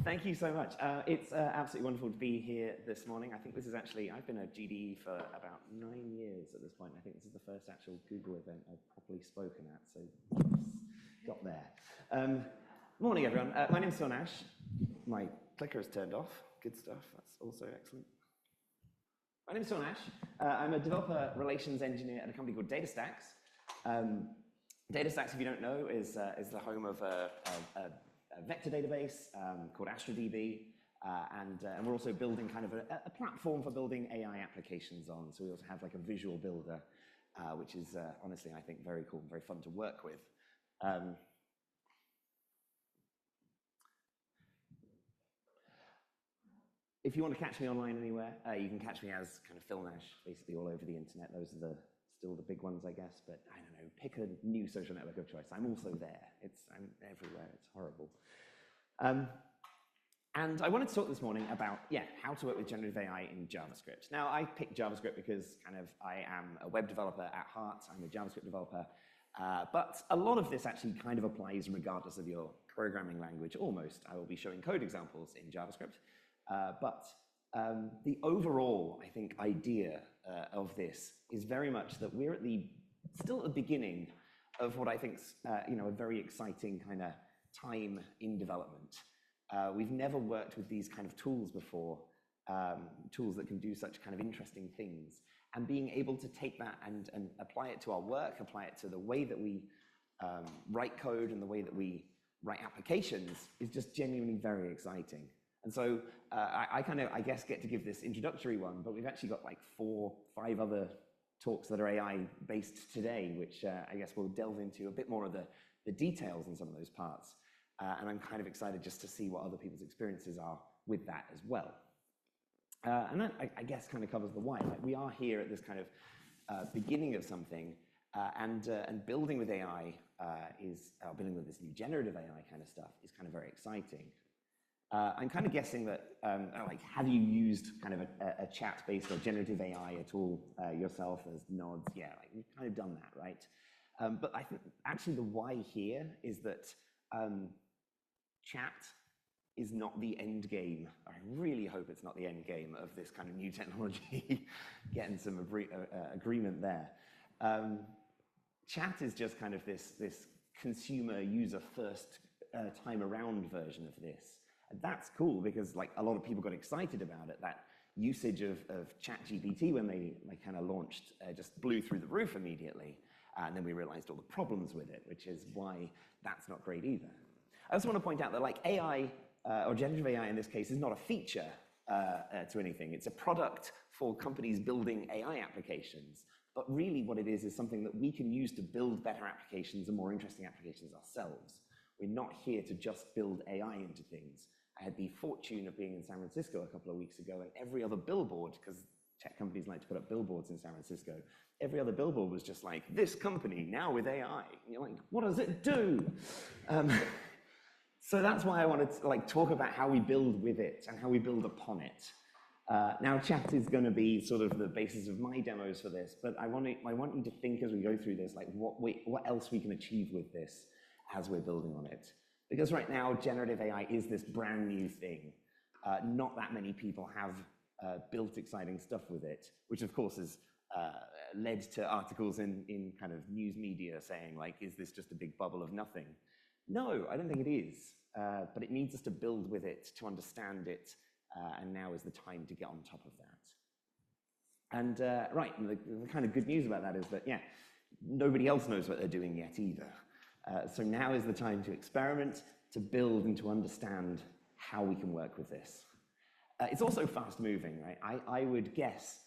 Thank you so much. It's absolutely wonderful to be here this morning. I think this is actually, I've been a GDE for about 9 years at this point. I think this is the first actual Google event I've properly spoken at, so got there. Morning, everyone. My name's Nash. My clicker is turned off. Good stuff. That's also excellent. My name's Nash. I'm a developer relations engineer at a company called DataStax. DataStax, if you don't know, is the home of a vector database called AstroDB, and we're also building kind of a platform for building AI applications on. So we also have like a visual builder, which is honestly, I think, very cool and very fun to work with. If you want to catch me online anywhere, you can catch me as kind of Phil Nash, basically all over the internet. Those are still the big ones, I guess, but I don't know, pick a new social network of choice. I'm also there. I'm everywhere. It's horrible. And I wanted to talk this morning about, how to work with generative AI in JavaScript. Now, I picked JavaScript because I am a web developer at heart. I'm a JavaScript developer. But a lot of this actually kind of applies regardless of your programming language, almost. I will be showing code examples in JavaScript. But the overall, I think, idea of this is very much that we're still at the beginning of what I think is, a very exciting kind of time in development. We've never worked with these kind of tools before, tools that can do such kind of interesting things. And being able to take that and apply it to our work, apply it to the way that we write code and the way that we write applications is just genuinely very exciting. And so I guess, get to give this introductory one, but we've actually got like 4, 5 other talks that are AI-based today, which I guess we'll delve into a bit more of the details in some of those parts. And I'm kind of excited just to see what other people's experiences are with that as well. And that, I guess, kind of covers the why. Like, we are here at this kind of beginning of something, and building with AI building with this new generative AI kind of stuff is kind of very exciting. I'm kind of guessing that, have you used kind of a chat-based or generative AI at all yourself as nods? Yeah, like we've kind of done that, right? But I think actually the why here is that chat is not the end game. I really hope it's not the end game of this kind of new technology. Getting some agreement there. Chat is just kind of this consumer user first time around version of this. And that's cool because like a lot of people got excited about it. That usage of ChatGPT when they kind of launched just blew through the roof immediately. And then we realized all the problems with it, which is why that's not great either. I also want to point out that like AI, or generative AI in this case, is not a feature to anything. It's a product for companies building AI applications. But really what it is something that we can use to build better applications and more interesting applications ourselves. We're not here to just build AI into things. I had the fortune of being in San Francisco a couple of weeks ago, and every other billboard, because tech companies like to put up billboards in San Francisco, every other billboard was just like, this company now with AI. And you're like, what does it do? So that's why I wanted to like talk about how we build with it and how we build upon it. Now, chat is going to be sort of the basis of my demos for this, but I want you to think as we go through this, like what else we can achieve with this as we're building on it. Because right now, generative AI is this brand new thing. Not that many people have built exciting stuff with it, which of course has led to articles in kind of news media saying like, is this just a big bubble of nothing? No, I don't think it is. But it needs us to build with it, to understand it, and now is the time to get on top of that. And the kind of good news about that is that, nobody else knows what they're doing yet either. So now is the time to experiment, to build, and to understand how we can work with this. It's also fast moving, right? I would guess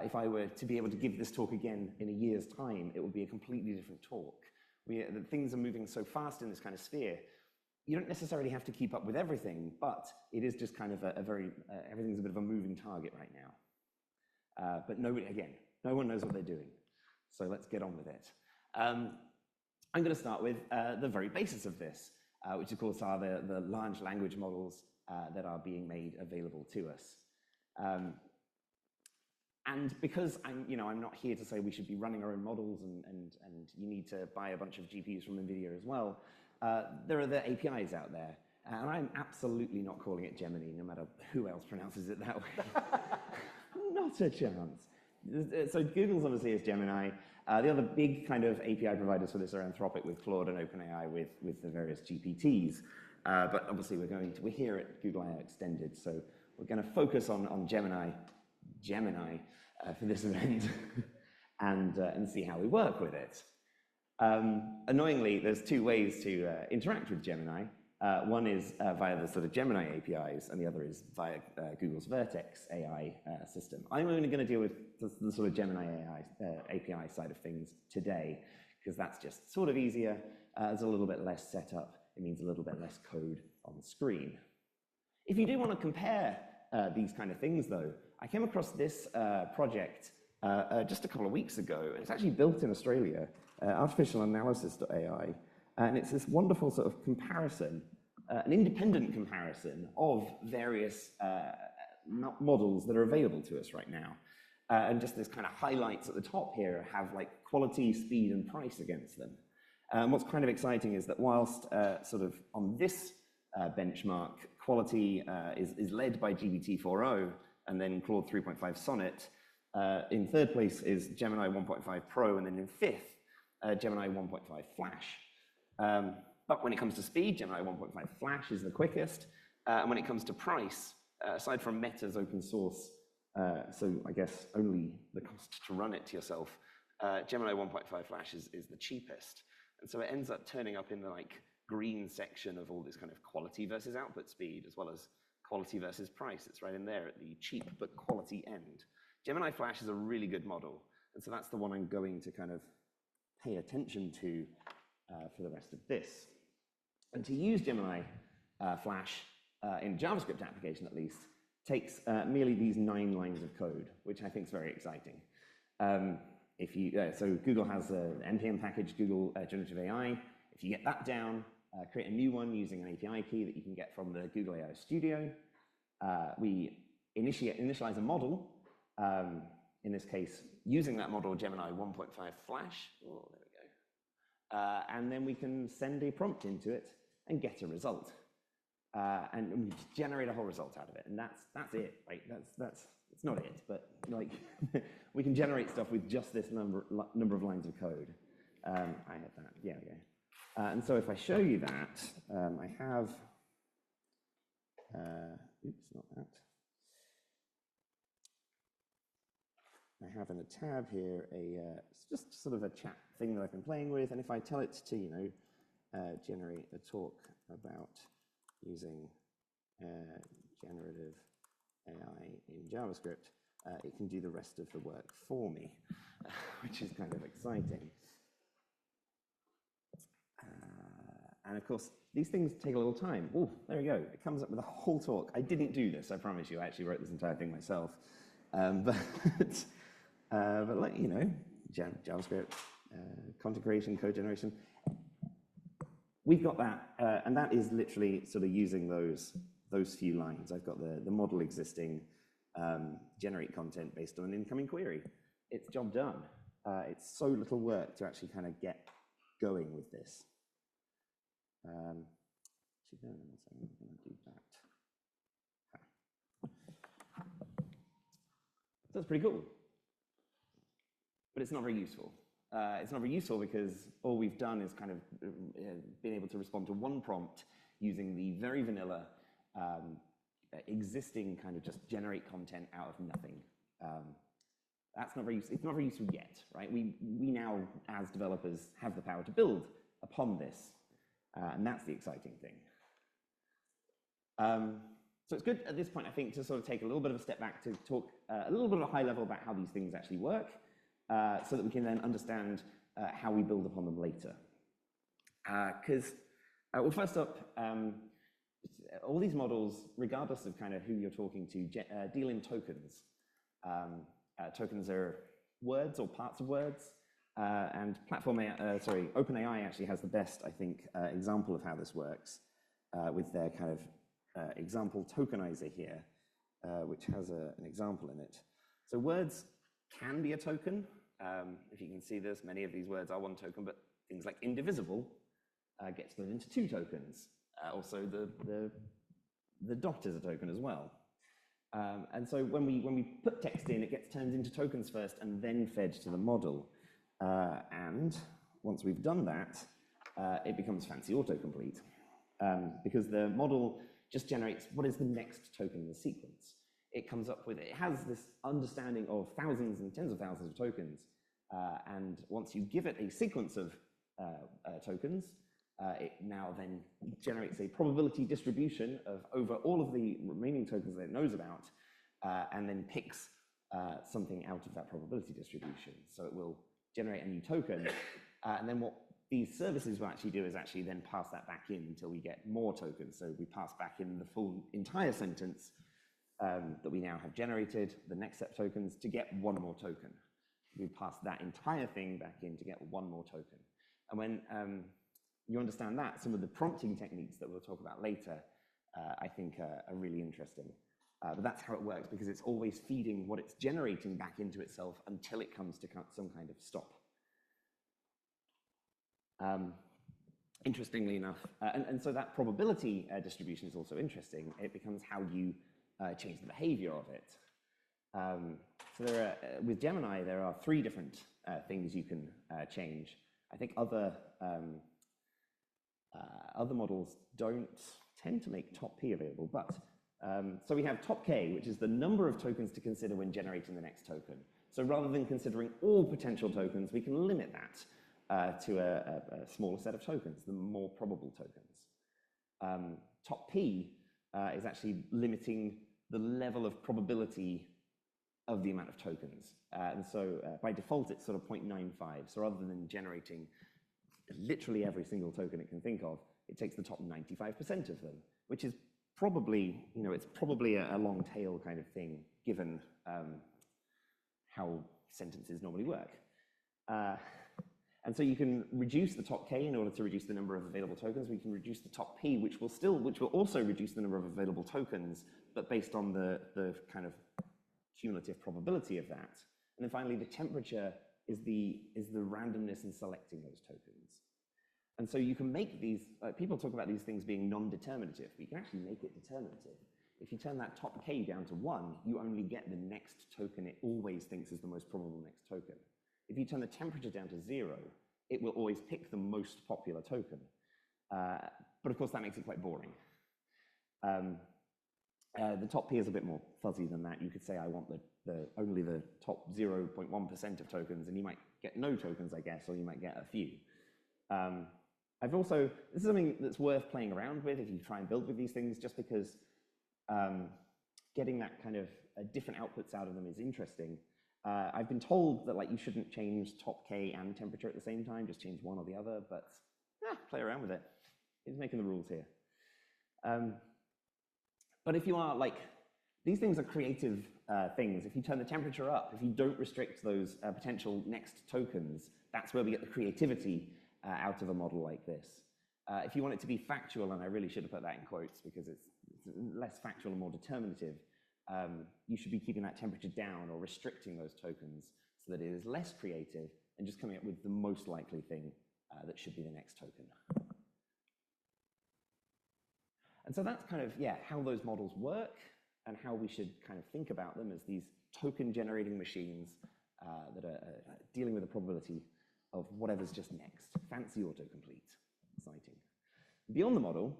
if I were to be able to give this talk again in a year's time, it would be a completely different talk. Things are moving so fast in this kind of sphere, you don't necessarily have to keep up with everything, but it is just kind of everything's a bit of a moving target right now. But no one knows what they're doing. So let's get on with it. I'm going to start with the very basis of this, which of course are the large language models that are being made available to us. And because I'm not here to say we should be running our own models and you need to buy a bunch of GPUs from NVIDIA as well, there are the APIs out there. And I'm absolutely not calling it Gemini, no matter who else pronounces it that way. Not a chance. So Google's obviously is Gemini. The other big kind of API providers for this are Anthropic with Claude and OpenAI with the various GPTs. But obviously we're here at Google I/O Extended, so we're going to focus on Gemini for this event and see how we work with it. Annoyingly, there's two ways to interact with Gemini. One is via the sort of Gemini APIs, and the other is via Google's Vertex AI system. I'm only going to deal with the sort of Gemini AI API side of things today, because that's just sort of easier. There's a little bit less setup. It means a little bit less code on the screen. If you do want to compare these kind of things, though, I came across this project just a couple of weeks ago. It's actually built in Australia, artificialanalysis.ai. And it's this wonderful sort of comparison, an independent comparison of various models that are available to us right now. And just this kind of highlights at the top here have like quality, speed, and price against them. What's kind of exciting is that whilst sort of on this benchmark, quality is led by GPT-4o and then Claude 3.5 Sonnet. In third place is Gemini 1.5 Pro, and then in fifth, Gemini 1.5 Flash. But when it comes to speed, Gemini 1.5 Flash is the quickest. And when it comes to price, aside from Meta's open source, so I guess only the cost to run it to yourself, Gemini 1.5 Flash is the cheapest. And so it ends up turning up in the like green section of all this kind of quality versus output speed, as well as quality versus price. It's right in there at the cheap but quality end. Gemini Flash is a really good model. And so that's the one I'm going to kind of pay attention to for the rest of this. And to use Gemini Flash in JavaScript application, at least, takes merely these 9 lines of code, which I think is very exciting. So Google has an NPM package, Google Generative AI. If you get that down, create a new one using an API key that you can get from the Google AI Studio. We initialize a model. In this case, using that model, Gemini 1.5 Flash. Oh, there we go. And then we can send a prompt into it and get a result. And we just generate a whole result out of it. And that's it, right? It's not it, but like we can generate stuff with just this number of lines of code. I have that, yeah. And so if I show you that, I have, oops, not that. I have in a tab here it's just sort of a chat thing that I've been playing with, and if I tell it to, generate a talk about using generative AI in JavaScript, it can do the rest of the work for me, which is kind of exciting. And of course, these things take a little time. Oh, there we go. It comes up with a whole talk. I didn't do this, I promise you. I actually wrote this entire thing myself. But like, JavaScript, content creation, code generation. We've got that, and that is literally sort of using those few lines. I've got the model existing, generate content based on an incoming query. It's job done. It's so little work to actually kind of get going with this. Actually, no, I'm going to do that. So that's pretty cool, but it's not very useful. It's not very useful because all we've done is kind of been able to respond to one prompt using the very vanilla existing kind of just generate content out of nothing. That's not very useful. It's not very useful yet, right? We now, as developers, have the power to build upon this, and that's the exciting thing. So it's good at this point, I think, to sort of take a little bit of a step back to talk a little bit of a high level about how these things actually work, so that we can then understand how we build upon them later. Because, well, first up, all these models, regardless of kind of who you're talking to, deal in tokens. Tokens are words or parts of words, and OpenAI actually has the best, I think, example of how this works with their kind of example tokenizer here, which has an example in it. So words can be a token. If you can see this, many of these words are one token, but things like indivisible get split into 2 tokens. Also, the dot is a token as well. And so when we put text in, it gets turned into tokens first and then fed to the model. And once we've done that, it becomes fancy autocomplete. Because the model just generates what is the next token in the sequence. It comes up with, it has this understanding of thousands and tens of thousands of tokens. And once you give it a sequence of tokens, it now then generates a probability distribution of over all of the remaining tokens that it knows about, and then picks something out of that probability distribution. So it will generate a new token, and then what these services will actually do is actually then pass that back in until we get more tokens. So we pass back in the full entire sentence that we now have generated, the next set of tokens, to get one more token. We pass that entire thing back in to get one more token. And when you understand that, some of the prompting techniques that we'll talk about later, I think are really interesting. But that's how it works, because it's always feeding what it's generating back into itself until it comes to some kind of stop. Interestingly enough, and so that probability distribution is also interesting. It becomes how you change the behavior of it. So there are, with Gemini, there are 3 different things you can change. I think other models don't tend to make top P available, but so we have top K, which is the number of tokens to consider when generating the next token. So rather than considering all potential tokens, we can limit that to a smaller set of tokens, the more probable tokens. Top P is actually limiting the level of probability of the amount of tokens. And so by default, it's sort of 0.95. So rather than generating literally every single token it can think of, it takes the top 95% of them, which is probably, it's probably a long tail kind of thing, given how sentences normally work. And so you can reduce the top K in order to reduce the number of available tokens. We can reduce the top P, which will also reduce the number of available tokens, but based on the kind of cumulative probability of that. And then finally, the temperature is the randomness in selecting those tokens. And so you can make these, people talk about these things being non-determinative, but you can actually make it determinative. If you turn that top K down to 1, you only get the next token it always thinks is the most probable next token. If you turn the temperature down to 0, it will always pick the most popular token. But of course, that makes it quite boring. The top P is a bit more fuzzy than that. You could say, I want only the top 0.1% of tokens, and you might get no tokens, I guess, or you might get a few. This is something that's worth playing around with if you try and build with these things, just because getting that kind of different outputs out of them is interesting. I've been told that you shouldn't change top K and temperature at the same time, just change one or the other, but play around with it. It's making the rules here. But if you are these things are creative things. If you turn the temperature up, if you don't restrict those potential next tokens, that's where we get the creativity out of a model like this. If you want it to be factual, and I really should have put that in quotes because it's less factual and more determinative, you should be keeping that temperature down or restricting those tokens so that it is less creative and just coming up with the most likely thing that should be the next token. And so that's kind of, how those models work and how we should kind of think about them as these token-generating machines that are dealing with the probability of whatever's just next. Fancy autocomplete. Exciting. Beyond the model,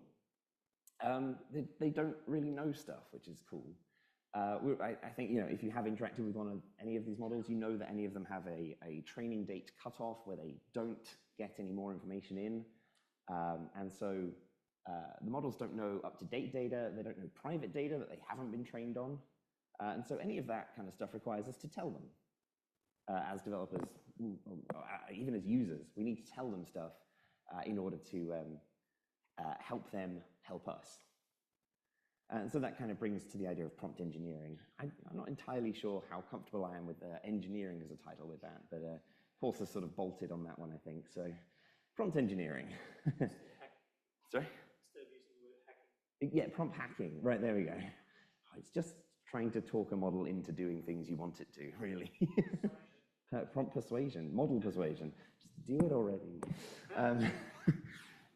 they don't really know stuff, which is cool. I think, if you have interacted with any of these models, you know that any of them have a training date cutoff where they don't get any more information in. And so the models don't know up-to-date data. They don't know private data that they haven't been trained on. And so any of that kind of stuff requires us to tell them. As developers, even as users, we need to tell them stuff in order to help them help us. And so that kind of brings to the idea of prompt engineering. I'm not entirely sure how comfortable I am with engineering as a title with that, but Paul has sort of bolted on that one, I think. So prompt engineering. Sorry? Instead of using the word hacking. Yeah, prompt hacking. Right, there we go. It's just trying to talk a model into doing things you want it to, really. Prompt persuasion, model persuasion. Just do it already.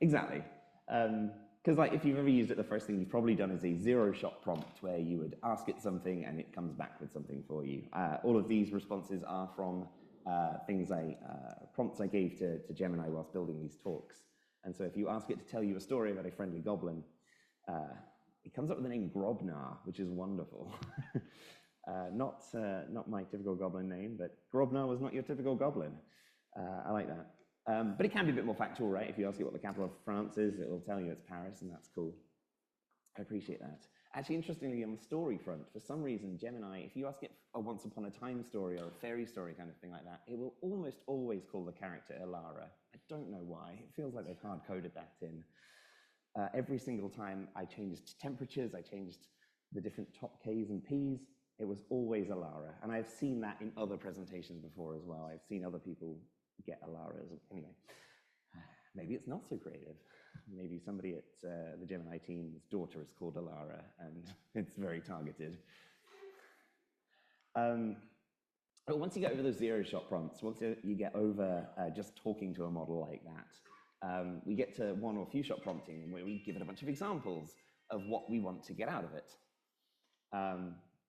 Exactly. Because like, if you've ever used it, the first thing you've probably done is a zero-shot prompt where you would ask it something and it comes back with something for you. All of these responses are from prompts I gave to Gemini whilst building these talks. And so if you ask it to tell you a story about a friendly goblin, it comes up with the name Grobnar, which is wonderful. Not my typical goblin name, but Grobnar was not your typical goblin. I like that. But it can be a bit more factual, right? If you ask it what the capital of France is, it will tell you it's Paris, and that's cool. I appreciate that. Actually, interestingly, on the story front, for some reason, Gemini, if you ask it a once upon a time story or a fairy story kind of thing like that, it will almost always call the character Elara. I don't know why. It feels like they've hard-coded that in. Every single time I changed temperatures, I changed the different top Ks and Ps, it was always Elara. And I've seen that in other presentations before as well. I've seen other people get Elaras. Anyway, maybe it's not so creative. Maybe somebody at the Gemini team's daughter is called Elara, and it's very targeted. But once you get over those zero-shot prompts, once you get over just talking to a model like that, we get to one or few-shot prompting, where we give it a bunch of examples of what we want to get out of it.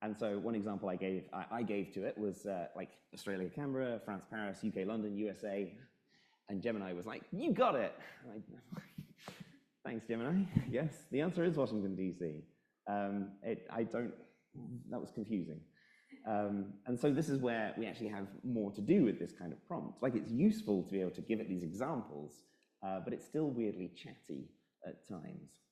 And so one example I gave to it was like Australia, Canberra, France, Paris, UK, London, USA, and Gemini was like, "You got it." Thanks, Gemini. Yes, the answer is Washington, D.C. That was confusing. And so this is where we actually have more to do with this kind of prompt. Like, it's useful to be able to give it these examples, but it's still weirdly chatty at times.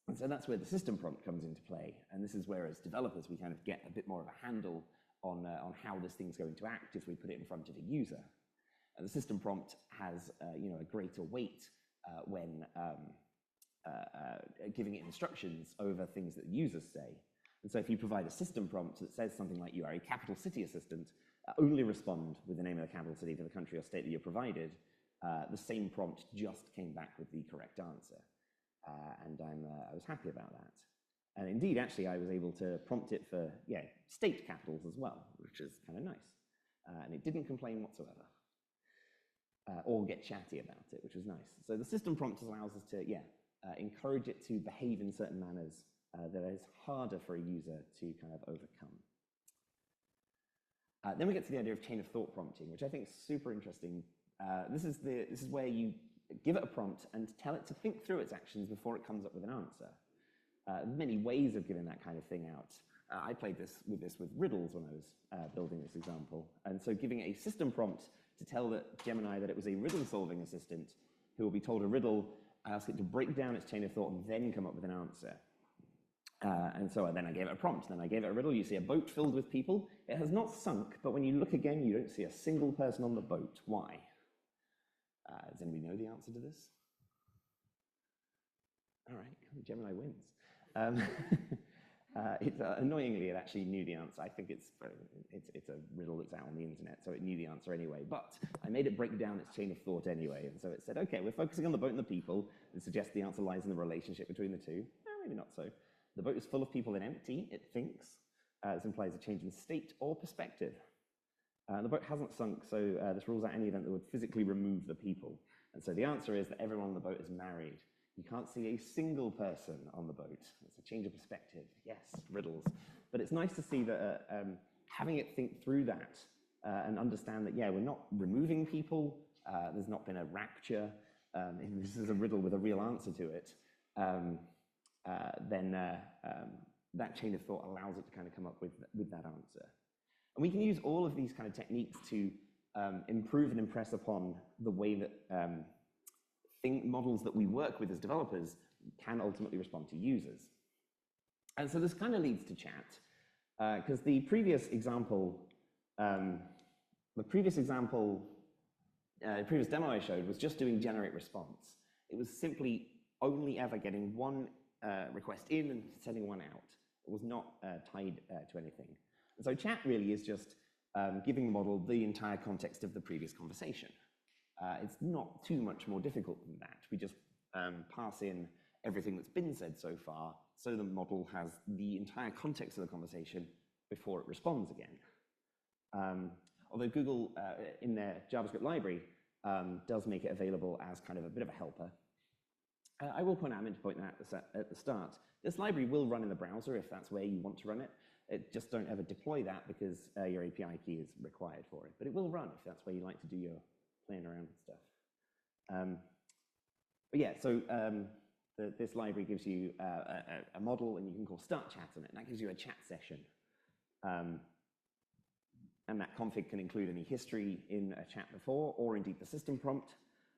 And so that's where the system prompt comes into play. And this is where, as developers, we kind of get a bit more of a handle on how this thing's going to act if we put it in front of a user. And the system prompt has a greater weight when giving it instructions over things that users say. And so if you provide a system prompt that says something like, "You are a capital city assistant," only respond with the name of the capital city for the country or state that you provided, the same prompt just came back with the correct answer. And I was happy about that. And indeed, actually, I was able to prompt it for, state capitals as well, which is kind of nice. And it didn't complain whatsoever, or get chatty about it, which was nice. So the system prompt allows us to, encourage it to behave in certain manners that is harder for a user to kind of overcome. Then we get to the idea of chain of thought prompting, which I think is super interesting. This is where you give it a prompt and tell it to think through its actions before it comes up with an answer. Many ways of giving that kind of thing out. I played with riddles when I was building this example. And so giving it a system prompt to tell Gemini that it was a riddle-solving assistant who will be told a riddle, I asked it to break down its chain of thought and then come up with an answer. And so then I gave it a prompt, then I gave it a riddle. You see a boat filled with people. It has not sunk, but when you look again, you don't see a single person on the boat. Why? Does anybody know the answer to this? All right, Gemini wins. Annoyingly, it actually knew the answer. I think it's a riddle that's out on the internet, so it knew the answer anyway. But I made it break down its chain of thought anyway, and so it said, okay, we're focusing on the boat and the people, and suggests the answer lies in the relationship between the two. Maybe not so. The boat is full of people and empty, it thinks. This implies a change in state or perspective. The boat hasn't sunk, so this rules out any event that would physically remove the people. And so the answer is that everyone on the boat is married. You can't see a single person on the boat. It's a change of perspective. Yes, riddles. But it's nice to see that having it think through that and understand that, we're not removing people. There's not been a rapture. This is a riddle with a real answer to it. Then that chain of thought allows it to kind of come up with that answer. And we can use all of these kind of techniques to improve and impress upon the way that models that we work with as developers can ultimately respond to users. And so this kind of leads to chat, because the previous demo I showed was just doing generate response. It was simply only ever getting one request in and sending one out. It was not tied to anything. And so chat really is just giving the model the entire context of the previous conversation. It's not too much more difficult than that. We just pass in everything that's been said so far, so the model has the entire context of the conversation before it responds again. Although Google, in their JavaScript library, does make it available as kind of a bit of a helper. I will point out, I meant to point that at the start. This library will run in the browser if that's where you want to run it. Just don't ever deploy that because your API key is required for it. But it will run if that's where you like to do your playing around with stuff. But yeah, so this library gives you a model, and you can call start chat on it. And that gives you a chat session. And that config can include any history in a chat before, or indeed the system prompt.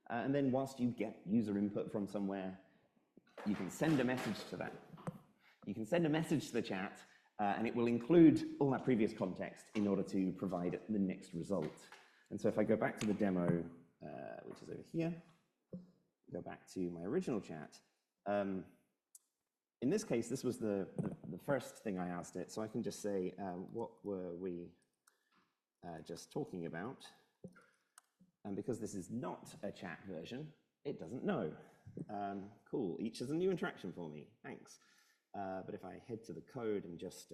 And then whilst you get user input from somewhere, you can send a message to that. You can send a message to the chat, and it will include all that previous context in order to provide the next result. And so if I go back to the demo, which is over here, go back to my original chat. In this case, this was the first thing I asked it, so I can just say, what were we just talking about? And because this is not a chat version, it doesn't know. Cool, each is a new interaction for me, thanks. But if I head to the code and just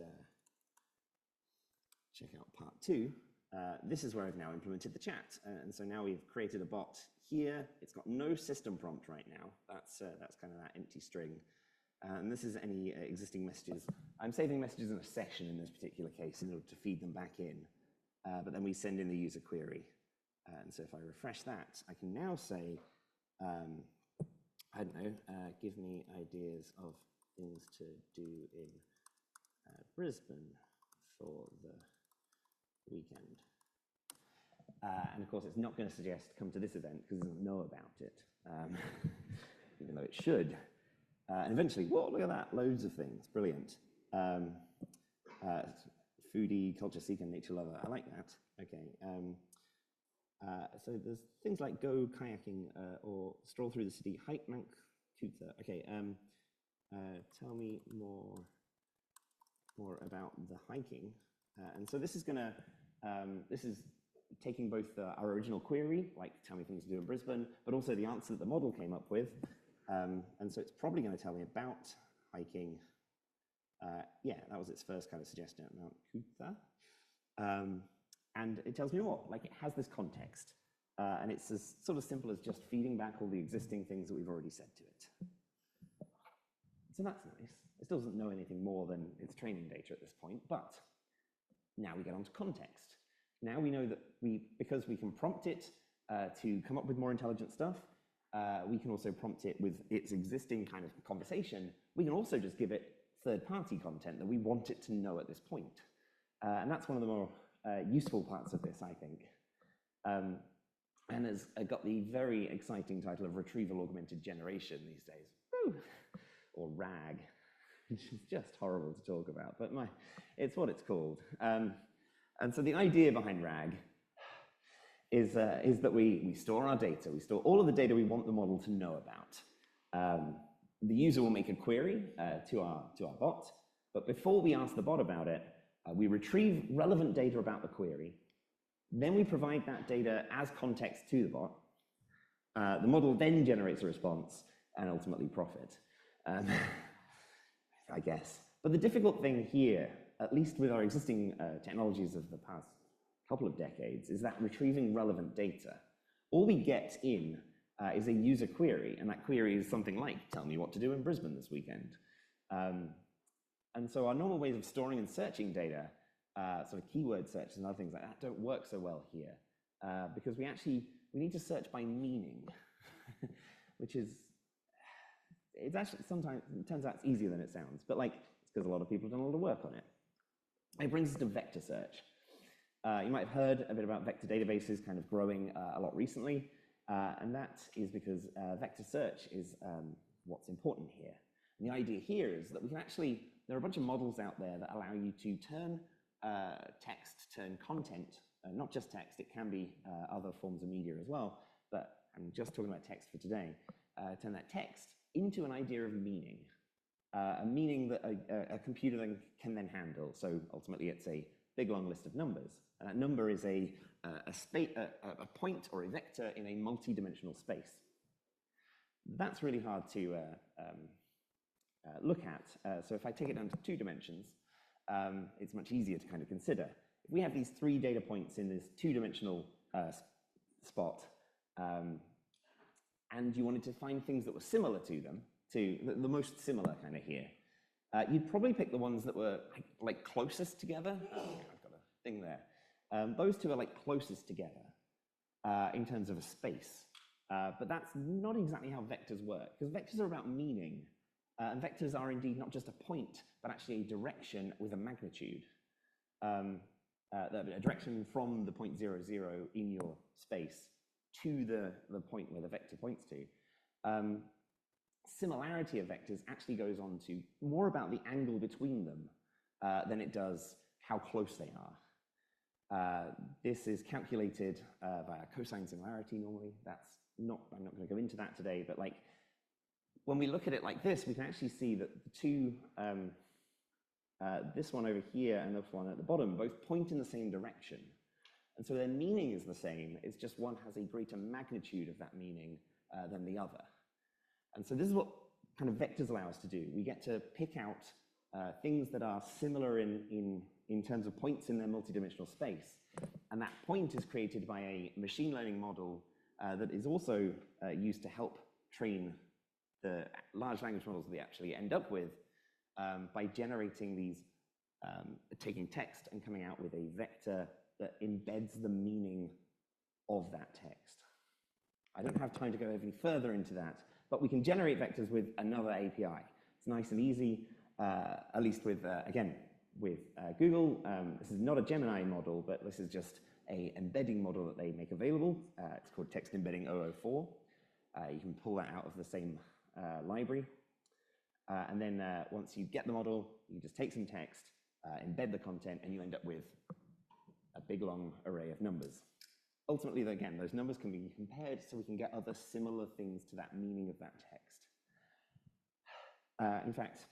check out part 2, this is where I've now implemented the chat. And so now we've created a bot here. It's got no system prompt right now. That's kind of that empty string. And this is any existing messages. I'm saving messages in a session in this particular case in order to feed them back in. But then we send in the user query. And so if I refresh that, I can now say, I don't know, give me ideas of things to do in Brisbane for the weekend. And of course, it's not going to suggest come to this event because it doesn't know about it, even though it should. And eventually, whoa, look at that, loads of things, brilliant. Foodie, culture seeker, nature lover, I like that. Okay. So there's things like go kayaking or stroll through the city, hike Mount Coot-tha. Okay, tell me more about the hiking. And so this is gonna, this is taking both our original query, like tell me things to do in Brisbane, but also the answer that the model came up with. And so it's probably gonna tell me about hiking. Yeah, that was its first kind of suggestion at Mount Coot-tha. And it tells me more, like it has this context. And it's as sort of simple as just feeding back all the existing things that we've already said to it. So that's nice. It still doesn't know anything more than its training data at this point, but now we get onto context. Now we know that because we can prompt it to come up with more intelligent stuff, we can also prompt it with its existing kind of conversation. We can also just give it third-party content that we want it to know at this point. And that's one of the more useful parts of this, I think. And has got the very exciting title of Retrieval Augmented Generation these days. Woo! Or RAG, which is just horrible to talk about, but it's what it's called. And so the idea behind RAG is that we store our data. We store all of the data we want the model to know about. The user will make a query to our bot, but before we ask the bot about it, we retrieve relevant data about the query. Then we provide that data as context to the bot. The model then generates a response and ultimately profit, I guess. But the difficult thing here, at least with our existing technologies of the past couple of decades, is that retrieving relevant data. All we get in is a user query, and that query is something like, tell me what to do in Brisbane this weekend. And so our normal ways of storing and searching data, sort of keyword searches and other things like that, don't work so well here, because we need to search by meaning, which is, it's actually sometimes, it turns out it's easier than it sounds, but like, it's because a lot of people have done a lot of work on it. It brings us to vector search. You might have heard a bit about vector databases kind of growing a lot recently, and that is because vector search is what's important here. And the idea here is that we can actually, there are a bunch of models out there that allow you to turn text, turn content, not just text, it can be other forms of media as well, but I'm just talking about text for today, turn that text into an idea of meaning, a meaning that a computer then can then handle. So ultimately it's a big long list of numbers, and that number is a point or a vector in a multi-dimensional space. That's really hard to look at. So if I take it down to 2 dimensions, it's much easier to kind of consider. If we have these 3 data points in this 2-dimensional spot, and you wanted to find things that were similar to them, to the most similar kind of here, you'd probably pick the ones that were like closest together. Oh, I've got a thing there. Those two are like closest together in terms of a space. But that's not exactly how vectors work, because vectors are about meaning. And vectors are indeed not just a point, but actually a direction with a magnitude. A direction from the point 0, 0 in your space to the point where the vector points to. Similarity of vectors actually goes on to more about the angle between them than it does how close they are. This is calculated via cosine similarity normally. I'm not going to go into that today, but like when we look at it like this, we can actually see that the two, this one over here and this one at the bottom, both point in the same direction. And so their meaning is the same, it's just one has a greater magnitude of that meaning than the other. And so this is what kind of vectors allow us to do. We get to pick out things that are similar in terms of points in their multidimensional space. And that point is created by a machine learning model that is also used to help train the large language models that we actually end up with by generating these, taking text and coming out with a vector that embeds the meaning of that text. I don't have time to go any further into that, but we can generate vectors with another API. It's nice and easy, at least with, again, with Google. This is not a Gemini model, but this is just an embedding model that they make available. It's called Text Embedding 004. You can pull that out of the same library. And then once you get the model, you just take some text, embed the content, and you end up with a big, long array of numbers. Ultimately, again, those numbers can be compared so we can get other similar things to that meaning of that text. In fact,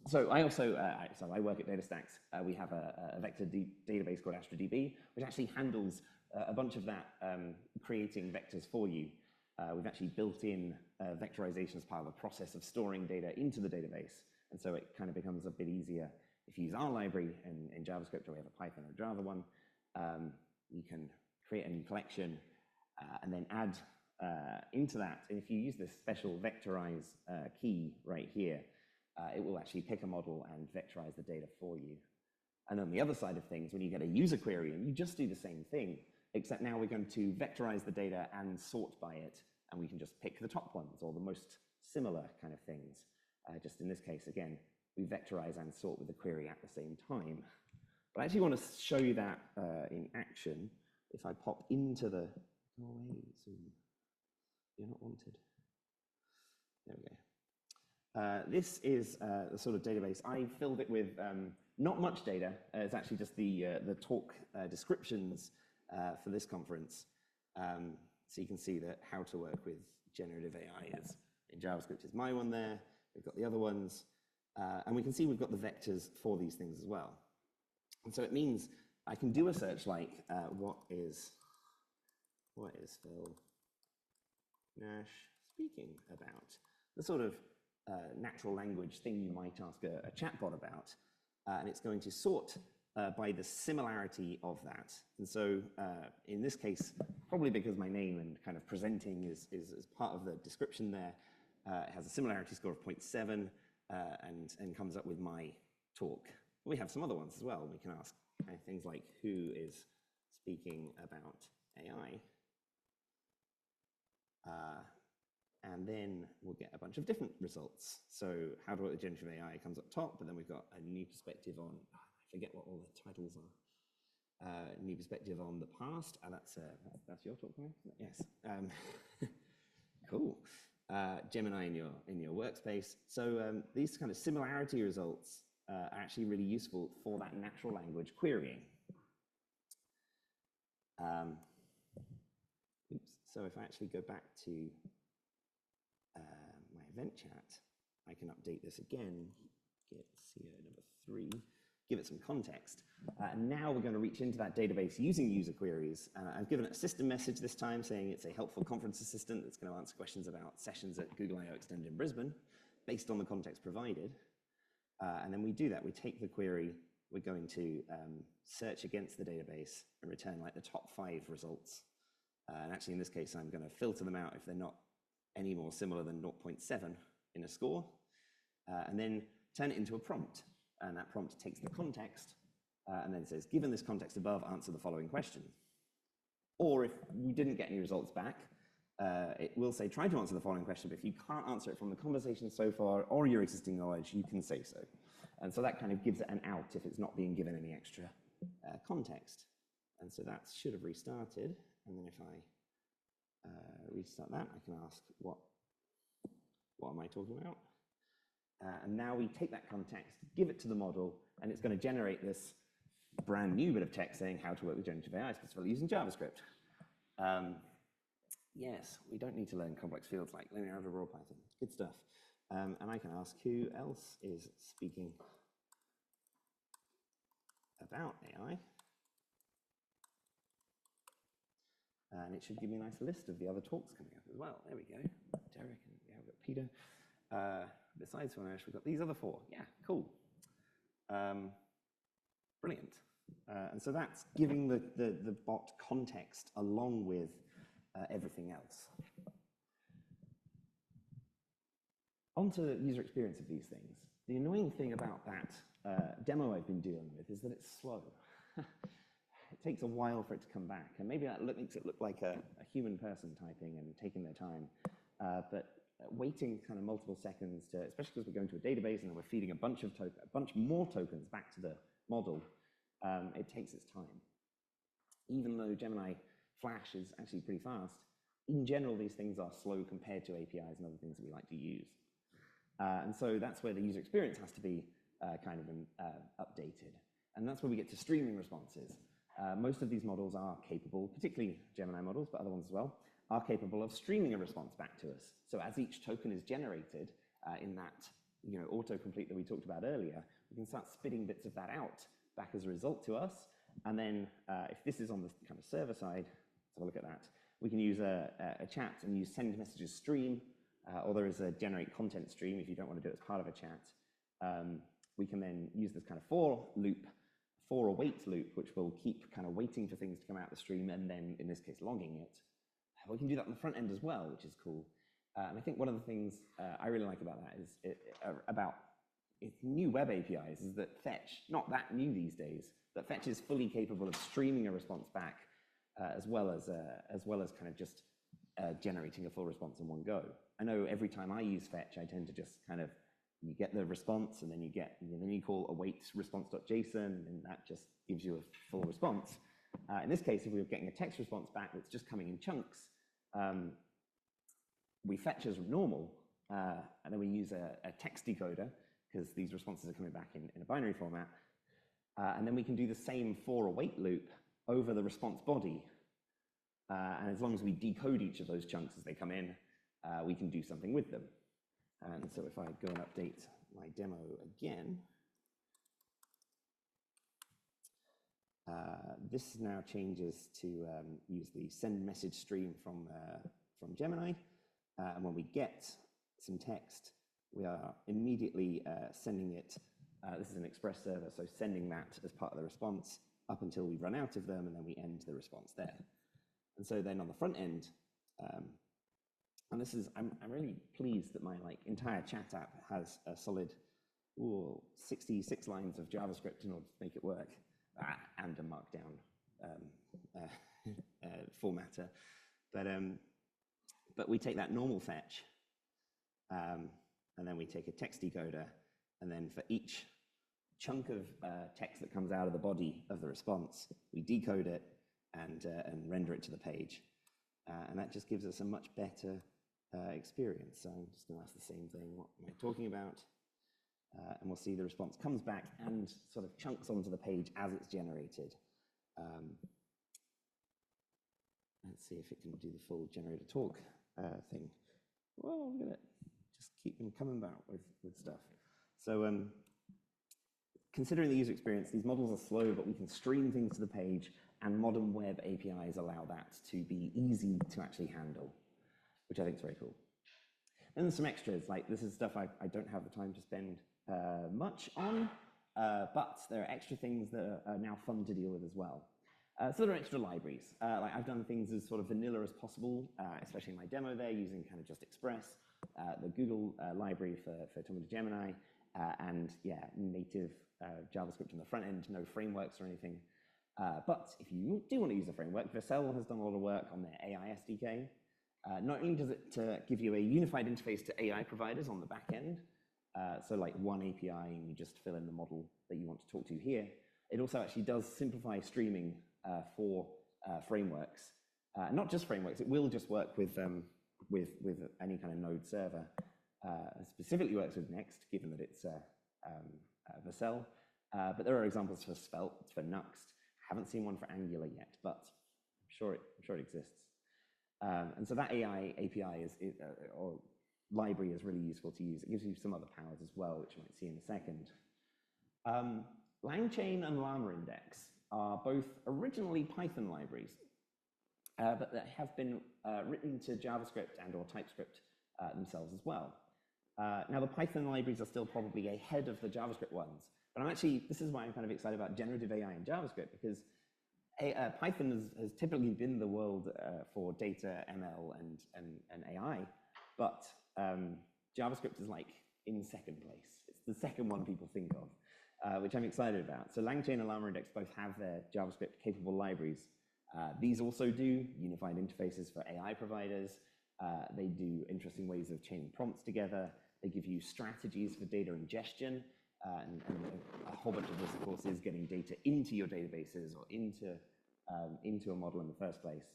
so I also, so I work at DataStax. We have a vector database called AstroDB, which actually handles a bunch of that creating vectors for you. We've actually built in vectorization as part of the process of storing data into the database. And so it kind of becomes a bit easier if you use our library in JavaScript, or we have a Python or Java one. You can create a new collection and then add into that. And if you use this special vectorize key right here, it will actually pick a model and vectorize the data for you. And on the other side of things, when you get a user query, and you just do the same thing, except now we're going to vectorize the data and sort by it, and we can just pick the top ones or the most similar kind of things. Just in this case, again, we vectorize and sort with the query at the same time. But I actually want to show you that in action. If I pop into the, go away, Zoom, you're not wanted. There we go. This is the sort of database. I filled it with not much data. It's actually just the talk descriptions for this conference. So you can see that how to work with generative AI is in JavaScript is my one there. We've got the other ones. And we can see we've got the vectors for these things as well. And so it means I can do a search like what is Phil Nash speaking about? The sort of natural language thing you might ask a chatbot about. And it's going to sort by the similarity of that. And so in this case, probably because my name and kind of presenting is part of the description there, it has a similarity score of 0.7 and comes up with my talk. We have some other ones as well. We can ask things like, who is speaking about AI? And then we'll get a bunch of different results. So how to work with generative AI comes up top, but then we've got a new perspective on, I forget what all the titles are. New perspective on the past. That's your talk, right? Yes. Cool. Gemini in your workspace. So these kind of similarity results are actually really useful for that natural language querying. So if I actually go back to my event chat, I can update this again, get CO number 3, give it some context. And now we're going to reach into that database using user queries. I've given it a system message this time saying it's a helpful conference assistant that's going to answer questions about sessions at Google I/O Extended in Brisbane based on the context provided. And then we do that. We take the query, we're going to search against the database and return like the top 5 results. And actually in this case, I'm going to filter them out if they're not any more similar than 0.7 in a score, and then turn it into a prompt. And that prompt takes the context and then says, given this context above, answer the following question. Or if we didn't get any results back, it will say, try to answer the following question, but if you can't answer it from the conversation so far or your existing knowledge, you can say so. And so that kind of gives it an out if it's not being given any extra context. And so that should have restarted. And then if I restart that, I can ask, what am I talking about? And now we take that context, give it to the model, and it's going to generate this brand new bit of text saying how to work with generative AI, specifically using JavaScript. Yes, we don't need to learn complex fields like linear algebra or Python. Good stuff. And I can ask who else is speaking about AI. And it should give me a nice list of the other talks coming up as well. There we go. Derek, and yeah, we've got Peter. Besides Nash, we've got these other 4. Yeah, cool. Brilliant. And so that's giving the bot context along with everything else. On to user experience of these things. The annoying thing about that demo I've been dealing with is that it's slow. It takes a while for it to come back, and maybe that makes it look like a human person typing and taking their time. But waiting kind of multiple seconds to, especially because we're going to a database and then we're feeding a bunch more tokens back to the model, it takes its time. Even though Gemini Flash is actually pretty fast, in general, these things are slow compared to APIs and other things that we like to use. And so that's where the user experience has to be kind of updated. And that's where we get to streaming responses. Most of these models are capable, particularly Gemini models, but other ones as well, are capable of streaming a response back to us. So as each token is generated in that autocomplete that we talked about earlier, we can start spitting bits of that out back as a result to us. And then if this is on the kind of server side, let's have a look at that. We can use a chat and use send messages stream, or there is a generate content stream if you don't want to do it as part of a chat. We can then use this kind of for await loop, which will keep kind of waiting for things to come out the stream and then, in this case, logging it. We can do that on the front end as well, which is cool. And I think one of the things I really like about that is about new web APIs is that Fetch, not that new these days, but Fetch is fully capable of streaming a response back as well as kind of just generating a full response in one go. I know every time I use Fetch, I tend to just kind of, you get the response and then you call await response.json and that just gives you a full response. In this case, if we were getting a text response back that's just coming in chunks, we fetch as normal, and then we use a text decoder because these responses are coming back in a binary format, and then we can do the same for await loop over the response body, and as long as we decode each of those chunks as they come in, we can do something with them. And so if I go and update my demo again, this now changes to use the send message stream from Gemini. And when we get some text, we are immediately sending it. This is an express server, so sending that as part of the response up until we run out of them, and then we end the response there. And so then on the front end, and this is, I'm really pleased that my entire chat app has a solid 66 lines of JavaScript in order to make it work, and a markdown formatter. But we take that normal fetch, and then we take a text decoder, and then for each chunk of text that comes out of the body of the response, we decode it and render it to the page. And that just gives us a much better experience. So I'm just going to ask the same thing. What am I talking about? And we'll see the response comes back and sort of chunks onto the page as it's generated. Let's see if it can do the full generator talk thing. Well, look at it. Just keep them coming back with stuff. So considering the user experience, these models are slow, but we can stream things to the page, and modern web APIs allow that to be easy to actually handle, which I think is very cool. Then there's some extras, like this is stuff I don't have the time to spend much on, but there are extra things that are now fun to deal with as well. So there are extra libraries. Like I've done things as sort of vanilla as possible, especially in my demo there, using kind of just Express, the Google library for talking to Gemini, and yeah, native JavaScript on the front end, no frameworks or anything. But if you do want to use a framework, Vercel has done a lot of work on their AI SDK. Not only does it give you a unified interface to AI providers on the back end, so like one API and you just fill in the model that you want to talk to here, it also actually does simplify streaming for frameworks. Not just frameworks, it will just work with any kind of node server. It specifically works with Next, given that it's Vercel. But there are examples for Svelte, for Nuxt. Haven't seen one for Angular yet, but I'm sure it exists. And so that AI API or library is really useful to use. It gives you some other powers as well, which you might see in a second. LangChain and LlamaIndex are both originally Python libraries, but that have been written to JavaScript and or TypeScript themselves as well. Now, the Python libraries are still probably ahead of the JavaScript ones, but this is why I'm kind of excited about generative AI in JavaScript, because Python has typically been the world for data, ML, and AI, but JavaScript is like in second place. It's the second one people think of, which I'm excited about. So LangChain and LlamaIndex both have their JavaScript-capable libraries. These also do unified interfaces for AI providers. They do interesting ways of chaining prompts together. They give you strategies for data ingestion, and a whole bunch of this, of course, is getting data into your databases or into a model in the first place,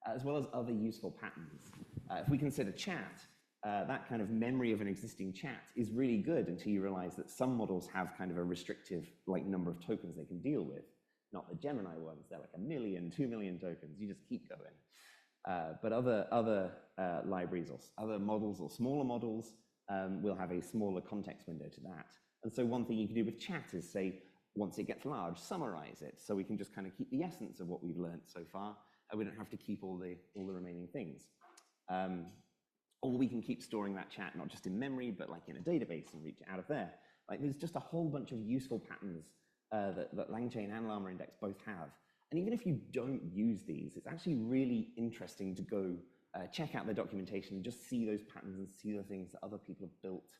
as well as other useful patterns. If we consider chat, that kind of memory of an existing chat is really good until you realize that some models have kind of a restrictive number of tokens they can deal with. Not the Gemini ones, they're like 1 million, 2 million tokens, you just keep going. But other libraries or other models or smaller models will have a smaller context window to that. And so one thing you can do with chat is say, once it gets large, summarize it, so we can just kind of keep the essence of what we've learned so far, and we don't have to keep all the remaining things. Or we can keep storing that chat not just in memory, but like in a database and reach it out of there. Like there's just a whole bunch of useful patterns that LangChain and LlamaIndex both have. And even if you don't use these, it's actually really interesting to go check out the documentation and just see those patterns and see the things that other people have built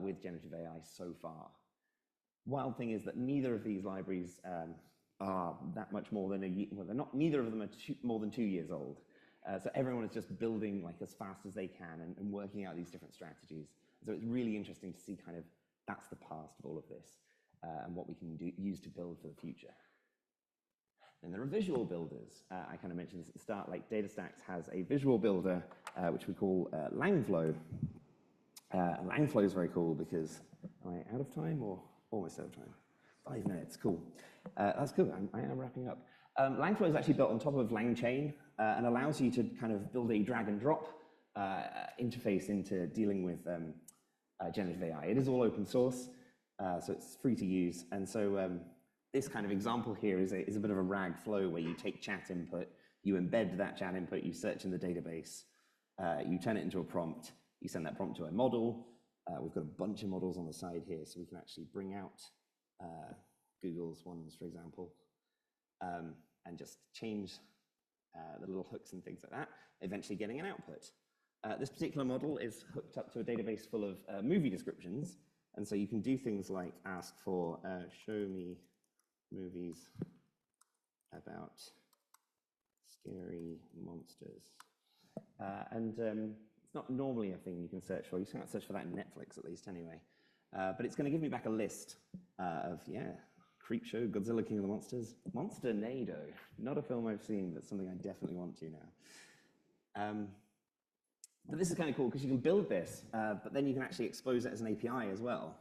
with generative AI so far. Wild thing is that neither of these libraries are that much more than a year. Well, neither of them are more than 2 years old. So everyone is just building like as fast as they can and working out these different strategies. So it's really interesting to see kind of that's the past of all of this and what we can use to build for the future. Then there are visual builders. I kind of mentioned this at the start, like DataStax has a visual builder, which we call LangFlow. LangFlow is very cool because, am I out of time or almost out of time? 5 minutes, cool. That's cool, I am wrapping up. LangFlow is actually built on top of LangChain and allows you to kind of build a drag and drop interface into dealing with generative AI. It is all open source, so it's free to use. And so this kind of example here is a bit of a RAG flow where you take chat input, you embed that chat input, you search in the database, you turn it into a prompt, you send that prompt to a model. We've got a bunch of models on the side here, so we can actually bring out Google's ones, for example, and just change the little hooks and things like that, eventually getting an output. This particular model is hooked up to a database full of movie descriptions, and so you can do things like ask for show me movies about scary monsters. It's not normally a thing you can search for. You can't search for that in Netflix, at least, anyway. But it's going to give me back a list of, Creepshow, Godzilla King of the Monsters, Monsternado. Not a film I've seen, but something I definitely want to now. But this is kind of cool because you can build this, but then you can actually expose it as an API as well.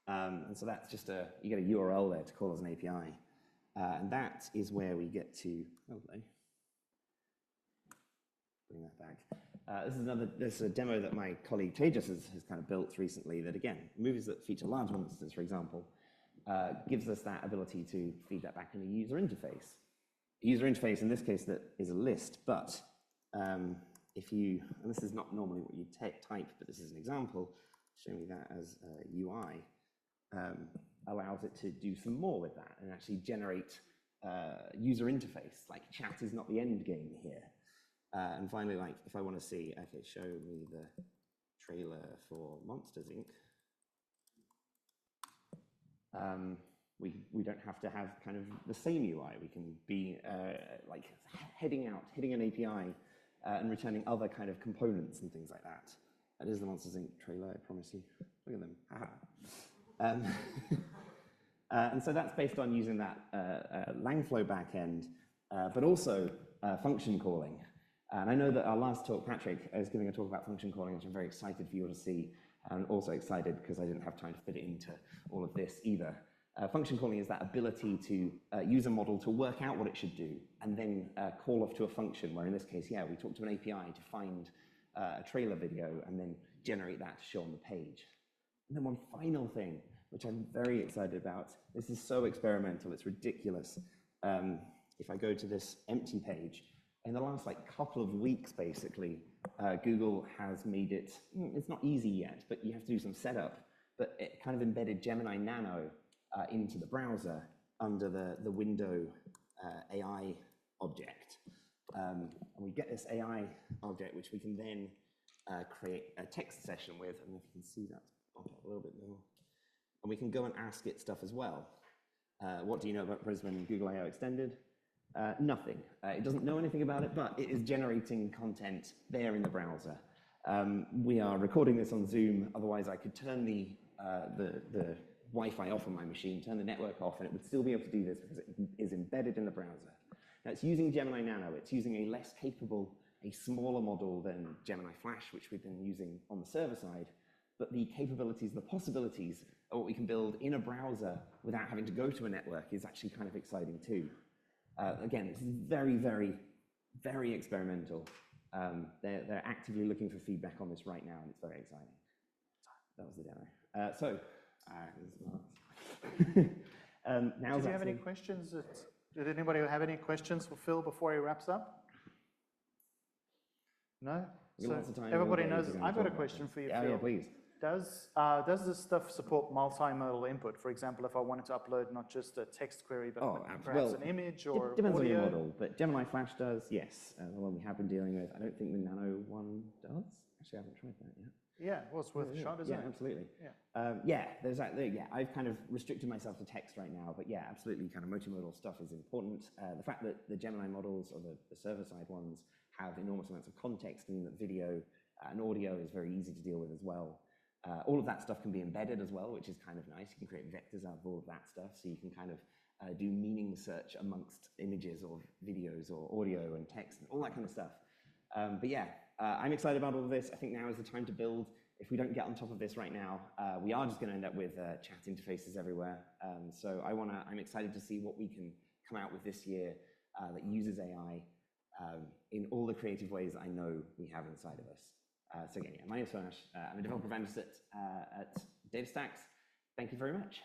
And so that's just you get a URL there to call as an API. And that is where we get to, bring that back. This is a demo that my colleague Tejas has kind of built recently that, again, movies that feature large monsters, for example, gives us that ability to feed that back in a user interface. A user interface, in this case, that is a list, but if you, and this is not normally what you type, but this is an example, showing me that as a UI, allows it to do some more with that and actually generate user interface. Like chat is not the end game here. And finally, like if I want to see, okay, show me the trailer for Monsters Inc. We don't have to have kind of the same UI. We can be like heading an API and returning other kind of components and things like that. That is the Monsters Inc. trailer, I promise you. Look at them. And so that's based on using that Langflow backend, but also function calling. And I know that our last talk, Patrick, is giving a talk about function calling, which I'm very excited for you all to see, and also excited because I didn't have time to fit it into all of this either. Function calling is that ability to use a model to work out what it should do, and then call off to a function, where in this case, yeah, we talk to an API to find a trailer video and then generate that to show on the page. And then one final thing, which I'm very excited about. This is so experimental, it's ridiculous. If I go to this empty page, in the last couple of weeks, basically, Google has made it, it's not easy yet, but you have to do some setup, but it kind of embedded Gemini Nano into the browser under the window AI object. And we get this AI object, which we can then create a text session with, and if you can see that a little bit more. And we can go and ask it stuff as well. What do you know about Brisbane Google I/O Extended? Nothing. It doesn't know anything about it, but it is generating content there in the browser. We are recording this on Zoom, otherwise I could turn the Wi-Fi off on my machine, turn the network off, and it would still be able to do this because it is embedded in the browser. Now it's using Gemini Nano. It's using a less capable, a smaller model than Gemini Flash, which we've been using on the server side, but the capabilities, the possibilities of what we can build in a browser without having to go to a network is actually kind of exciting too. Again, it's very, very, very experimental. They're actively looking for feedback on this right now, and it's very exciting. That was the demo. Now, did you have any questions? Did anybody have any questions for Phil before he wraps up? No? So everybody knows. I've got a question for you, Phil. Yeah, please. Does this stuff support multimodal input? For example, if I wanted to upload not just a text query, but perhaps an image or it depends audio? on your model, but Gemini Flash does, yes. The one we have been dealing with. I don't think the Nano one does. Actually, I haven't tried that yet. Yeah, well, it's worth a shot, isn't it? Yeah, absolutely. Yeah. I've kind of restricted myself to text right now, but yeah, absolutely, kind of multimodal stuff is important. The fact that the Gemini models, or the server-side ones, have enormous amounts of context, mean that video and audio is very easy to deal with as well. All of that stuff can be embedded as well, which is kind of nice. You can create vectors out of all of that stuff, so you can kind of do meaning search amongst images or videos or audio and text and all that kind of stuff. But yeah, I'm excited about all of this. I think now is the time to build. If we don't get on top of this right now, we are just going to end up with chat interfaces everywhere. So I'm excited to see what we can come out with this year that uses AI in all the creative ways that I know we have inside of us. So again, my name is Nash. I'm a developer evangelist at DataStax. Thank you very much.